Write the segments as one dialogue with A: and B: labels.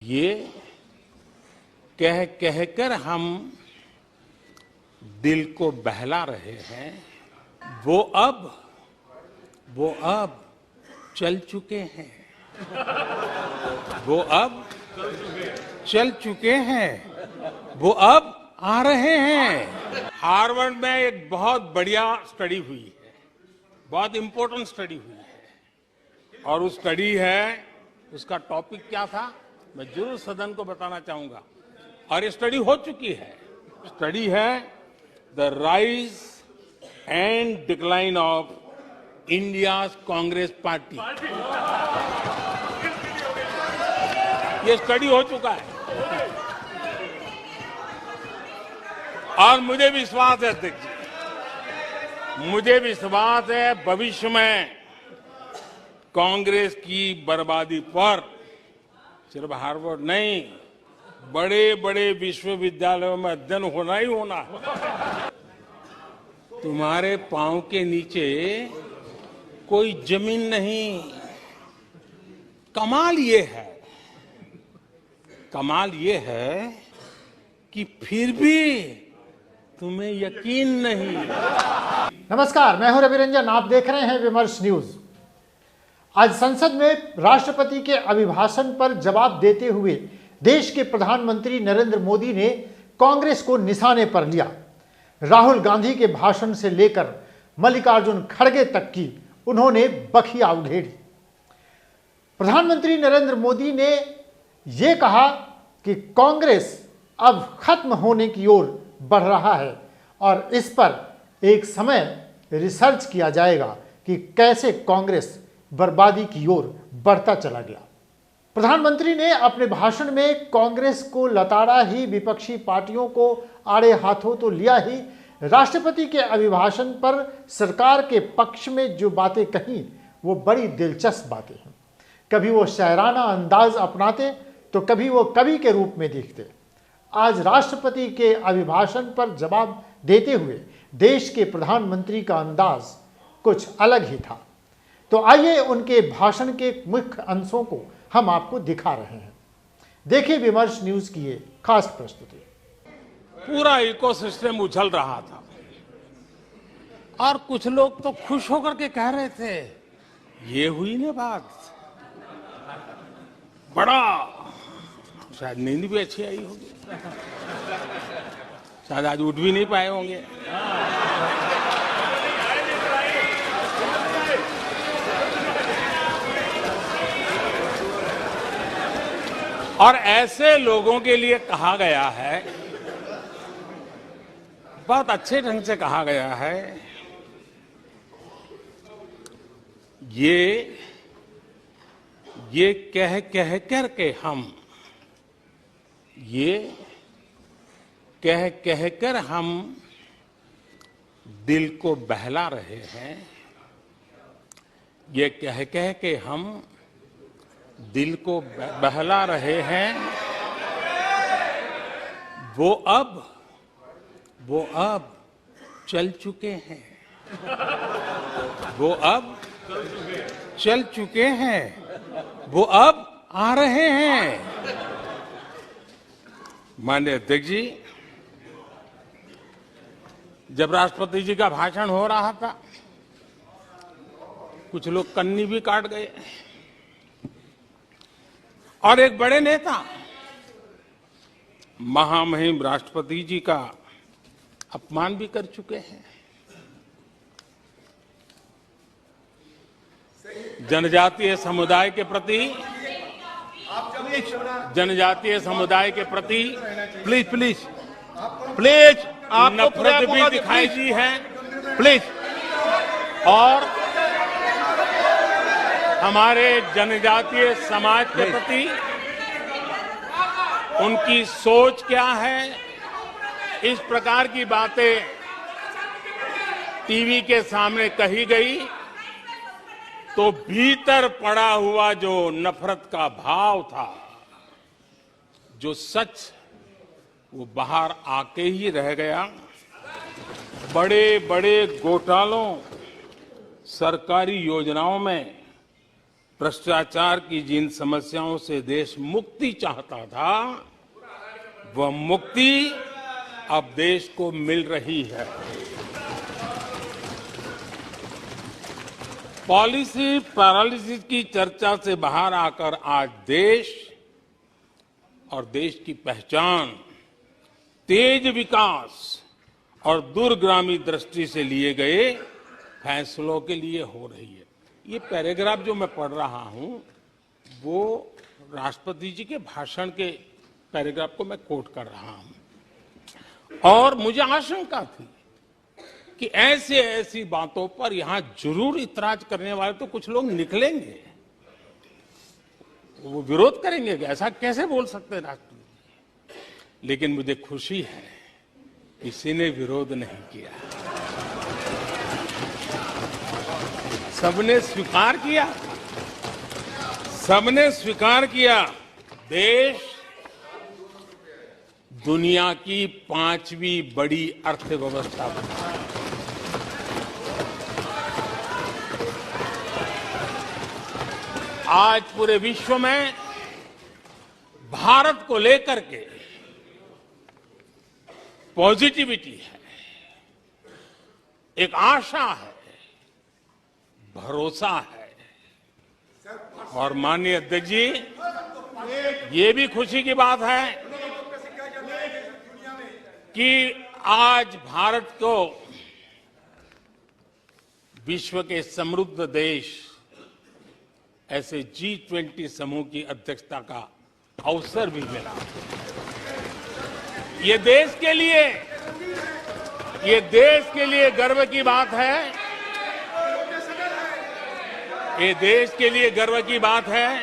A: ये कह कहकर हम दिल को बहला रहे हैं, वो अब चल चुके हैं। वो अब चल चुके हैं, वो अब आ रहे हैं। हार्वर्ड में एक बहुत बढ़िया स्टडी हुई है, बहुत इंपॉर्टेंट स्टडी हुई है, और उस स्टडी है, उसका टॉपिक क्या था मैं जरूर सदन को बताना चाहूंगा, और ये स्टडी हो चुकी है। स्टडी है the rise and decline of India's Congress party. ये स्टडी हो चुका है और मुझे विश्वास है अध्यक्ष जी, मुझे विश्वास है भविष्य में कांग्रेस की बर्बादी पर सिर्फ हार्वर्ड नहीं, बड़े बड़े विश्वविद्यालयों में अध्ययन होना ही होना है। तुम्हारे पांव के नीचे कोई जमीन नहीं। कमाल ये है कि फिर भी तुम्हें यकीन नहीं।
B: नमस्कार, मैं हूं रवि रंजन, आप देख रहे हैं विमर्श न्यूज। आज संसद में राष्ट्रपति के अभिभाषण पर जवाब देते हुए देश के प्रधानमंत्री नरेंद्र मोदी ने कांग्रेस को निशाने पर लिया। राहुल गांधी के भाषण से लेकर मल्लिकार्जुन खड़गे तक की उन्होंने बखिया उधेड़ी। प्रधानमंत्री नरेंद्र मोदी ने यह कहा कि कांग्रेस अब खत्म होने की ओर बढ़ रहा है और इस पर एक समय रिसर्च किया जाएगा कि कैसे कांग्रेस बर्बादी की ओर बढ़ता चला गया। प्रधानमंत्री ने अपने भाषण में कांग्रेस को लताड़ा ही, विपक्षी पार्टियों को आड़े हाथों तो लिया ही, राष्ट्रपति के अभिभाषण पर सरकार के पक्ष में जो बातें कही वो बड़ी दिलचस्प बातें हैं। कभी वो शायराना अंदाज अपनाते तो कभी वो कवि के रूप में दिखते। आज राष्ट्रपति के अभिभाषण पर जवाब देते हुए देश के प्रधानमंत्री का अंदाज कुछ अलग ही था। तो आइए उनके भाषण के मुख्य अंशों को हम आपको दिखा रहे हैं। देखिए विमर्श न्यूज की ये खास प्रस्तुति।
A: पूरा इकोसिस्टम उछल रहा था और कुछ लोग तो खुश होकर के कह रहे थे, ये हुई ना बात, बड़ा शायद नींद भी अच्छी आई होगी, शायद आज उठ भी नहीं पाए होंगे। और ऐसे लोगों के लिए कहा गया है, बहुत अच्छे ढंग से कहा गया है, ये कह कर हम दिल को बहला रहे हैं। ये कह के हम दिल को बहला रहे हैं। वो अब चल चुके हैं। वो अब चल चुके हैं, वो अब आ रहे हैं। माननीय अध्यक्ष जी, जब राष्ट्रपति जी का भाषण हो रहा था, कुछ लोग कन्नी भी काट गए और एक बड़े नेता महामहिम राष्ट्रपति जी का अपमान भी कर चुके हैं। जनजातीय समुदाय के प्रति प्लीज नफरत भी दिखाई दी है, प्लीज। और हमारे जनजातीय समाज के प्रति उनकी सोच क्या है, इस प्रकार की बातें टीवी के सामने कही गई तो भीतर पड़ा हुआ जो नफरत का भाव था, जो सच, वो बाहर आके ही रह गया। बड़े बड़े घोटालों, सरकारी योजनाओं में भ्रष्टाचार की जिन समस्याओं से देश मुक्ति चाहता था, वह मुक्ति अब देश को मिल रही है। पॉलिसी पैरालिसिस की चर्चा से बाहर आकर आज देश और देश की पहचान तेज विकास और दूरगामी दृष्टि से लिए गए फैसलों के लिए हो रही है। ये पैराग्राफ जो मैं पढ़ रहा हूं, वो राष्ट्रपति जी के भाषण के पैराग्राफ को मैं कोट कर रहा हूं। और मुझे आशंका थी कि ऐसी बातों पर यहां जरूर इतराज करने वाले तो कुछ लोग निकलेंगे, वो विरोध करेंगे कि ऐसा कैसे बोल सकते हैं राष्ट्रपति। लेकिन मुझे खुशी है किसी ने विरोध नहीं किया, सबने स्वीकार किया, सबने स्वीकार किया। देश दुनिया की 5वीं बड़ी अर्थव्यवस्था बना। आज पूरे विश्व में भारत को लेकर के पॉजिटिविटी है, एक आशा है, भरोसा है। और माननीय अध्यक्ष जी, ये भी खुशी की बात है कि आज भारत को विश्व के समृद्ध देश ऐसे G20 समूह की अध्यक्षता का अवसर भी मिला। ये देश के लिए गर्व की बात है। ये देश के लिए गर्व की बात है।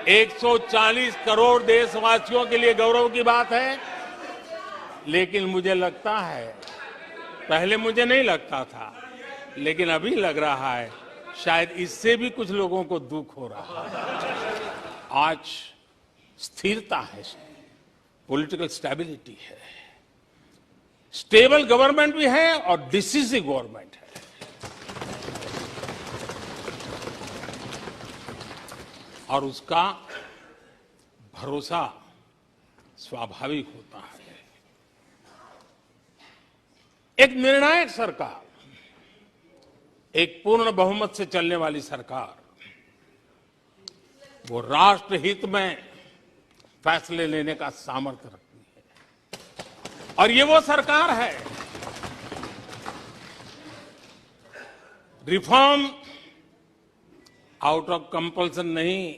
A: 140 करोड़ देशवासियों के लिए गौरव की बात है। लेकिन मुझे लगता है, पहले मुझे नहीं लगता था, लेकिन अभी लग रहा है शायद इससे भी कुछ लोगों को दुख हो रहा है। आज स्थिरता है, पॉलिटिकल स्टेबिलिटी है, स्टेबल गवर्नमेंट भी है और डिसिसिव गवर्नमेंट है। और उसका भरोसा स्वाभाविक होता है। एक निर्णायक सरकार, एक पूर्ण बहुमत से चलने वाली सरकार, वो राष्ट्र हित में फैसले लेने का सामर्थ्य रखती है। और ये वो सरकार है, रिफॉर्म आउट ऑफ कंपल्सन नहीं,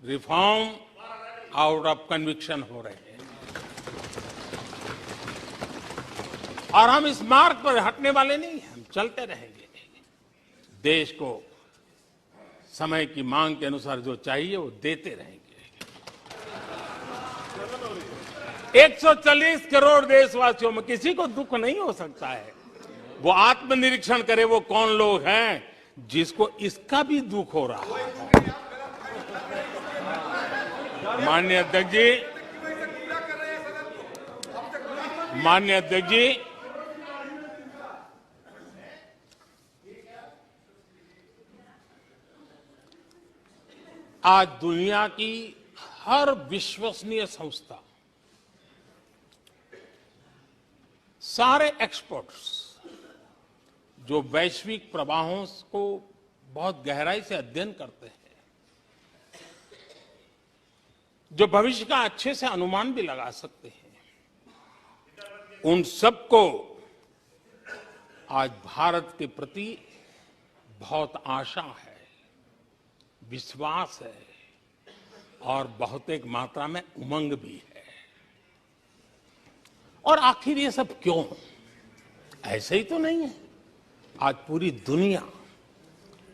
A: रिफॉर्म आउट ऑफ कन्विक्शन हो रहे हैं। और हम इस मार्ग पर हटने वाले नहीं हैं, हम चलते रहेंगे। देश को समय की मांग के अनुसार जो चाहिए वो देते रहेंगे। 140 करोड़ देशवासियों में किसी को दुख नहीं हो सकता है। वो आत्मनिरीक्षण करे, वो कौन लोग हैं जिसको इसका भी दुख हो रहा है। माननीय अध्यक्ष जी, आज दुनिया की हर विश्वसनीय संस्था, सारे एक्सपर्ट्स जो वैश्विक प्रवाहों को बहुत गहराई से अध्ययन करते हैं, जो भविष्य का अच्छे से अनुमान भी लगा सकते हैं, उन सबको आज भारत के प्रति बहुत आशा है, विश्वास है और बहुत एक मात्रा में उमंग भी है। और आखिर ये सब क्यों? ऐसे ही तो नहीं है। आज पूरी दुनिया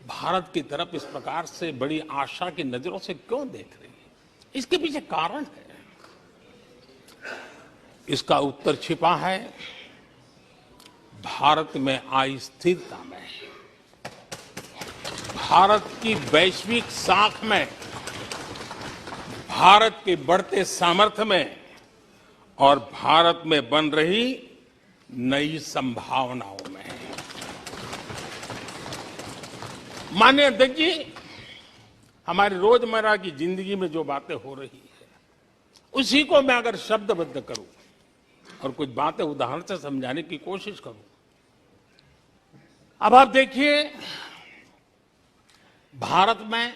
A: भारत की तरफ इस प्रकार से बड़ी आशा की नजरों से क्यों देख रही है? इसके पीछे कारण है। इसका उत्तर छिपा है भारत में आई स्थिरता में, भारत की वैश्विक साख में, भारत के बढ़ते सामर्थ्य में और भारत में बन रही नई संभावनाओं में। माननीय अध्यक्ष जी, हमारी रोजमर्रा की जिंदगी में जो बातें हो रही है, उसी को मैं अगर शब्दबद्ध करूं और कुछ बातें उदाहरण से समझाने की कोशिश करूं। अब आप देखिए, भारत में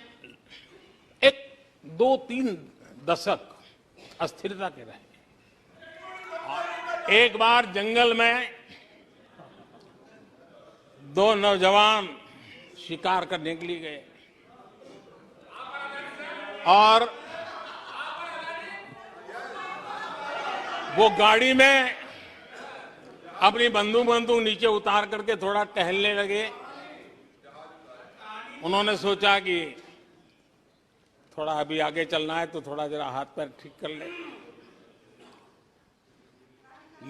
A: एक 2-3 दशक अस्थिरता के रहे। एक बार जंगल में 2 नौजवान शिकार करने के लिए गए और वो गाड़ी में अपनी बंदूक नीचे उतार करके थोड़ा टहलने लगे। उन्होंने सोचा कि थोड़ा अभी आगे चलना है तो थोड़ा जरा हाथ पैर ठीक कर ले,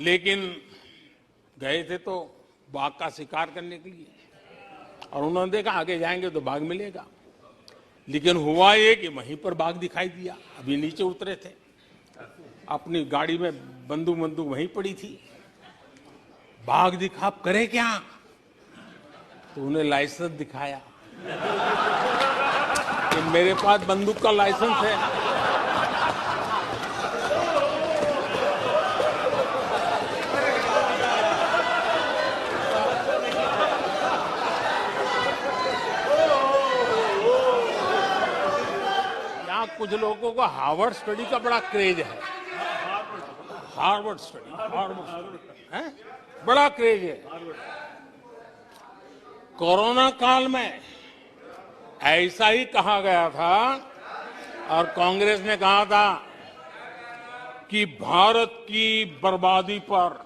A: लेकिन गए थे तो बाघ का शिकार करने के लिए, और उन्होंने देखा आगे जाएंगे तो बाघ मिलेगा। लेकिन हुआ ये कि वहीं पर बाघ दिखाई दिया। अभी नीचे उतरे थे, अपनी गाड़ी में बंदूक वहीं पड़ी थी। बाघ दिखा, अब करे क्या? तो उन्हें लाइसेंस दिखाया कि मेरे पास बंदूक का लाइसेंस है। यहाँ कुछ लोगों को हार्वर्ड स्टडी का बड़ा क्रेज है। हार्वर्ड स्टडी है, बड़ा क्रेज है। कोरोना काल में ऐसा ही कहा गया था और कांग्रेस ने कहा था कि भारत की बर्बादी पर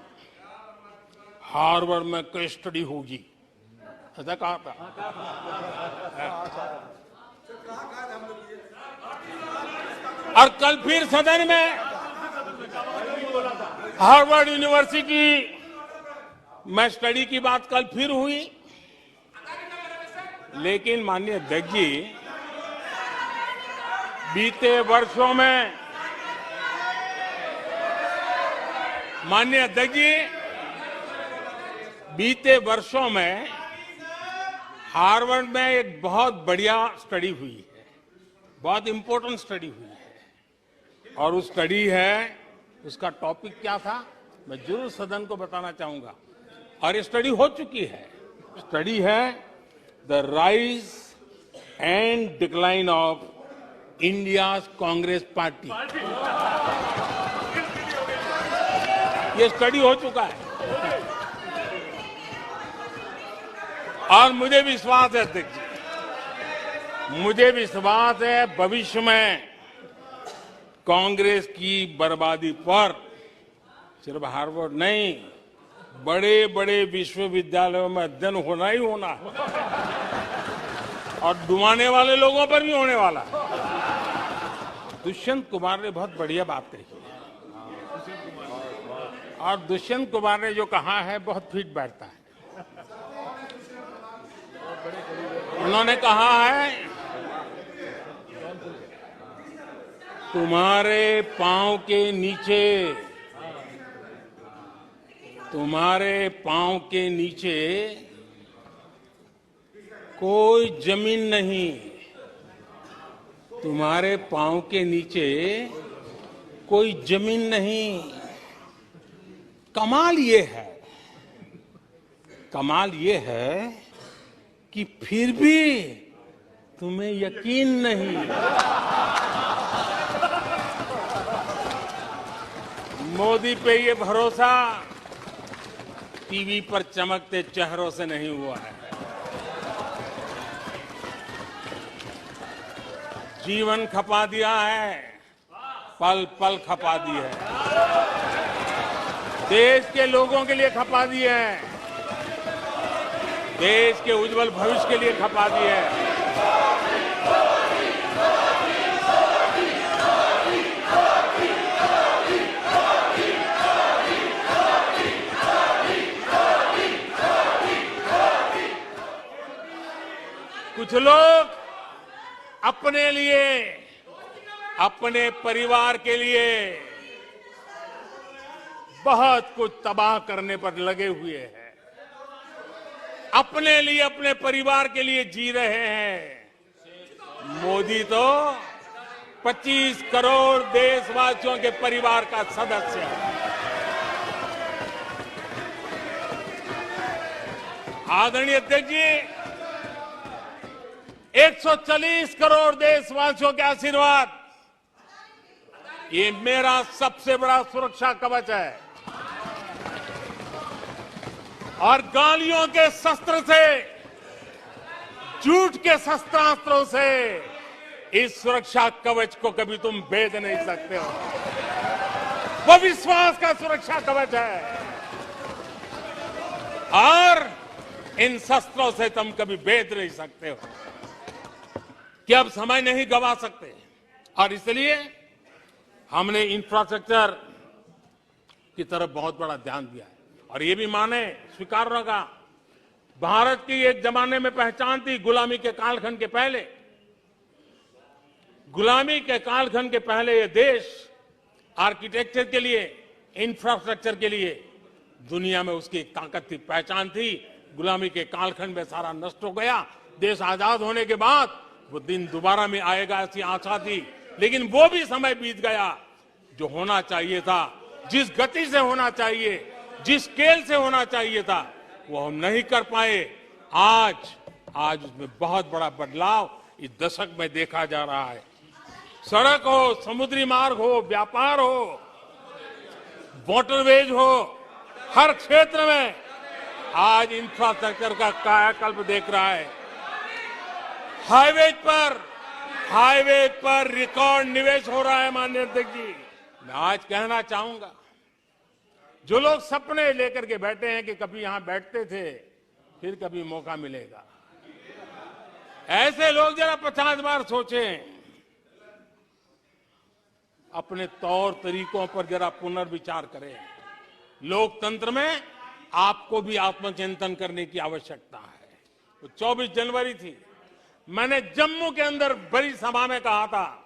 A: हार्वर्ड में केस स्टडी होगी, ऐसा कहा था। और कल फिर सदन में हार्वर्ड यूनिवर्सिटी में स्टडी की बात कल फिर हुई। लेकिन माननीय अध्यक्ष जी, बीते वर्षों में हार्वर्ड में एक बहुत बढ़िया स्टडी हुई है, बहुत इंपॉर्टेंट स्टडी हुई है। और उस स्टडी है, उसका टॉपिक क्या था मैं जरूर सदन को बताना चाहूंगा। और ये स्टडी हो चुकी है। स्टडी है the rise and decline of India's Congress party. ये स्टडी हो चुका है और मुझे विश्वास है अध्यक्ष जी, मुझे विश्वास है भविष्य में कांग्रेस की बर्बादी पर सिर्फ हार्वर्ड नहीं, बड़े बड़े विश्वविद्यालयों में अध्ययन होना ही होना है और डुबाने वाले लोगों पर भी होने वाला है। दुष्यंत कुमार ने बहुत बढ़िया बात कही और दुष्यंत कुमार ने जो कहा है बहुत फिट बैठता है। उन्होंने कहा है, तुम्हारे पांव के नीचे कोई जमीन नहीं, तुम्हारे पांव के नीचे कोई जमीन नहीं। कमाल ये है कि फिर भी तुम्हें यकीन नहीं। मोदी पे ये भरोसा टीवी पर चमकते चेहरों से नहीं हुआ है, जीवन खपा दिया है, पल पल खपा दी है, देश के लोगों के लिए खपा दी है, देश के उज्जवल भविष्य के लिए खपा दी है। कुछ लोग अपने लिए, अपने परिवार के लिए बहुत कुछ तबाह करने पर लगे हुए हैं, अपने लिए, अपने परिवार के लिए जी रहे हैं। मोदी तो 25 करोड़ देशवासियों के परिवार का सदस्य है। आदरणीय अध्यक्ष जी, 140 करोड़ देशवासियों के आशीर्वाद, ये मेरा सबसे बड़ा सुरक्षा कवच है। और गालियों के शस्त्र से, झूठ के शस्त्रास्त्रों से इस सुरक्षा कवच को कभी तुम भेद नहीं सकते हो। वो विश्वास का सुरक्षा कवच है और इन शस्त्रों से तुम कभी भेद नहीं सकते हो कि अब समय नहीं गवा सकते। और इसलिए हमने इंफ्रास्ट्रक्चर की तरफ बहुत बड़ा ध्यान दिया है। और ये भी माने, स्वीकार होगा, भारत की एक जमाने में पहचान थी गुलामी के कालखंड के पहले। गुलामी के कालखंड के पहले ये देश आर्किटेक्चर के लिए, इंफ्रास्ट्रक्चर के लिए दुनिया में उसकी एक ताकत थी, पहचान थी। गुलामी के कालखंड में सारा नष्ट हो गया। देश आजाद होने के बाद वो दिन दोबारा में आएगा ऐसी आशा थी, लेकिन वो भी समय बीत गया। जो होना चाहिए था, जिस गति से होना चाहिए, जिस स्केल से होना चाहिए था, वो हम नहीं कर पाए। आज उसमें बहुत बड़ा बदलाव इस दशक में देखा जा रहा है। सड़क हो, समुद्री मार्ग हो, व्यापार हो, वाटरवेज हो, हर क्षेत्र में आज इंफ्रास्ट्रक्चर का कायाकल्प देख रहा है। हाईवे पर रिकॉर्ड निवेश हो रहा है। माननीय अध्यक्ष जी, मैं आज कहना चाहूंगा, जो लोग सपने लेकर के बैठे हैं कि कभी यहां बैठते थे, फिर कभी मौका मिलेगा, ऐसे लोग जरा 50 बार सोचें, अपने तौर तरीकों पर जरा पुनर्विचार करें। लोकतंत्र में आपको भी आत्मचिंतन करने की आवश्यकता है। तो 24 जनवरी थी, मैंने जम्मू के अंदर बड़ी सभा में कहा था,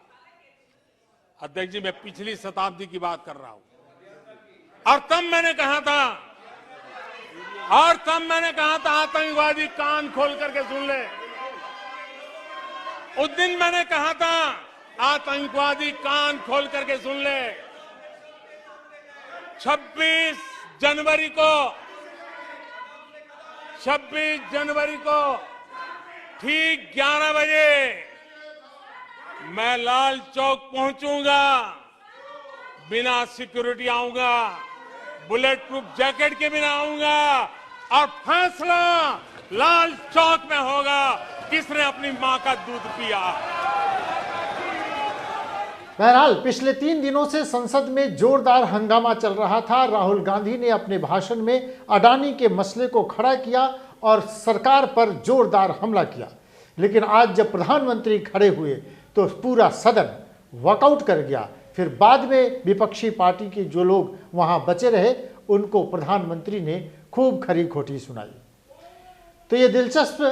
A: अध्यक्ष जी मैं पिछली शताब्दी की बात कर रहा हूं, और तब मैंने कहा था आतंकवादी कान खोल करके सुन ले। उस दिन मैंने कहा था आतंकवादी कान खोल करके सुन ले। 26 जनवरी को ठीक 11 बजे मैं लाल चौक पहुंचूंगा, बिना सिक्योरिटी आऊंगा, बुलेट प्रूफ जैकेट के बिना आऊंगा, और फैसला लाल चौक में होगा किसने अपनी मां का दूध पिया।
B: बहरहाल पिछले 3 दिनों से संसद में जोरदार हंगामा चल रहा था। राहुल गांधी ने अपने भाषण में अडानी के मसले को खड़ा किया और सरकार पर जोरदार हमला किया। लेकिन आज जब प्रधानमंत्री खड़े हुए तो पूरा सदन वॉकआउट कर गया। फिर बाद में विपक्षी पार्टी के जो लोग वहां बचे रहे, उनको प्रधानमंत्री ने खूब खरी खोटी सुनाई। तो ये दिलचस्प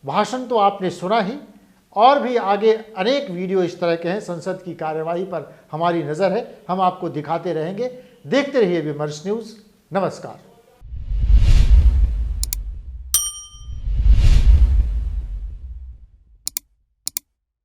B: भाषण तो आपने सुना ही, और भी आगे अनेक वीडियो इस तरह के हैं। संसद की कार्यवाही पर हमारी नज़र है, हम आपको दिखाते रहेंगे। देखते रहिए विमर्श न्यूज़। नमस्कार।